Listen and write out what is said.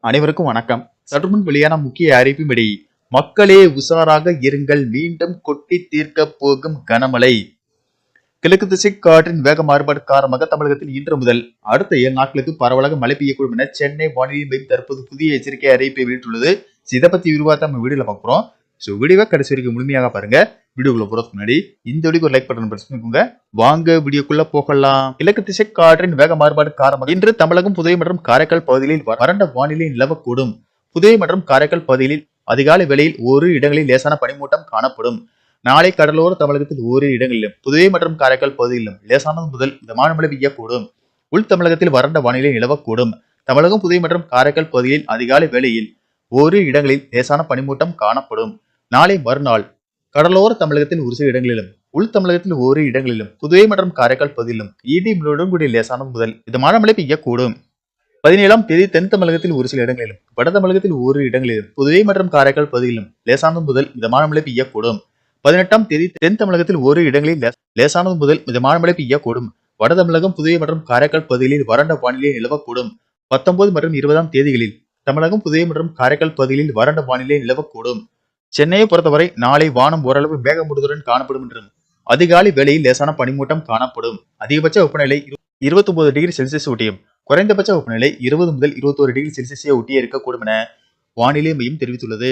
அனைவருக்கும் வணக்கம். சற்றுமுன் வெளியான முக்கிய அறிவிப்பின்படி மக்களே உஷாராக இருங்கள், மீண்டும் கொட்டி தீர்க்க போகும் கனமழை. கிழக்கு திசை காற்றின் வேக மாறுபாடு காரணமாக தமிழகத்தில் இன்று முதல் அடுத்த 7 நாட்களுக்கு பரவலாக மழை பெய்யக்கூடும் என சென்னை வானிலை மையம் தற்போது புதிய எச்சரிக்கை அறிவிப்பை வெளியிட்டுள்ளது. இதை பத்தி விரிவாக நம்ம வீடியோல பார்க்கிறோம். வீடியோவை கடைசி வரைக்கும் முழுமையாக பாருங்க. வீடியோக்குள்ள போறதுக்கு முன்னாடி இந்த வீடியோக்கு ஒரு லைக் பட்டன் பிரஸ் பண்ணிக்கோங்க. வாங்க வீடியோக்குள்ள போகலாம். கிழக்கு திசை காற்றின் வேக மாறுபாடு காரணமாக இன்று தமிழகம், புதுவை மற்றும் காரைக்கால் பகுதிகளில் வறண்ட வானிலை நிலவக்கூடும். புதுவை மற்றும் காரைக்கால் பகுதிகளில் அதிகாலை வேளையில் ஓரிரு இடங்களில் லேசான பனிமூட்டம் காணப்படும். நாளை கடலோர தமிழகத்தில் ஓரிரு இடங்களிலும், புதுவை மற்றும் காரைக்கால் பகுதிகளிலும் லேசானது முதல் மிதமான மழை பெய்யக்கூடும். உள் தமிழகத்தில் வறண்ட வானிலை நிலவக்கூடும். தமிழகம், புதுவை மற்றும் காரைக்கால் பகுதியில் அதிகாலை வேளையில் ஓரிரு இடங்களில் லேசான பனிமூட்டம் காணப்படும். நாளை மறுநாள் கடலோர தமிழகத்தில் ஒரு சில இடங்களிலும், உள் தமிழகத்தில் ஓரிரு இடங்களிலும், புதுவை மற்றும் காரைக்கால் பகுதியிலும் இடி மின்னலுடன் கூடிய லேசானது முதல் மிதமான மழை பெய்யக்கூடும். 17ஆம் தேதி தென் தமிழகத்தில் ஒரு சில இடங்களிலும், வட தமிழகத்தில் ஓரிரு இடங்களிலும், புதுவை மற்றும் காரைக்கால் பகுதியிலும் லேசானது முதல் மிதமான மழை பெய்யக்கூடும். 18ஆம் தேதி தென் தமிழகத்தில் ஓரிரு இடங்களில் லேசானது முதல் மிதமான மழை பெய்யக்கூடும். வட தமிழகம், புதுவை மற்றும் காரைக்கால் பகுதிகளில் வறண்ட வானிலை நிலவக்கூடும். 19 மற்றும் 20ஆம் தேதிகளில் தமிழகம், புதுவை மற்றும் காரைக்கால் பகுதிகளில் வறண்ட வானிலை நிலவக்கூடும். சென்னையை பொறுத்தவரை நாளை வானம் ஓரளவு மேகமூட்டத்துடன் காணப்படும் என்றும் அதிகாலை வேளையில் லேசான பனிமூட்டம் காணப்படும். அதிகபட்ச வெப்பநிலை 29 டிகிரி செல்சியஸ் ஒட்டியும், குறைந்தபட்ச வெப்பநிலை 20 முதல் 21 டிகிரி செல்சியஸை ஒட்டியே இருக்கக்கூடும் என வானிலை மையம் தெரிவித்துள்ளது.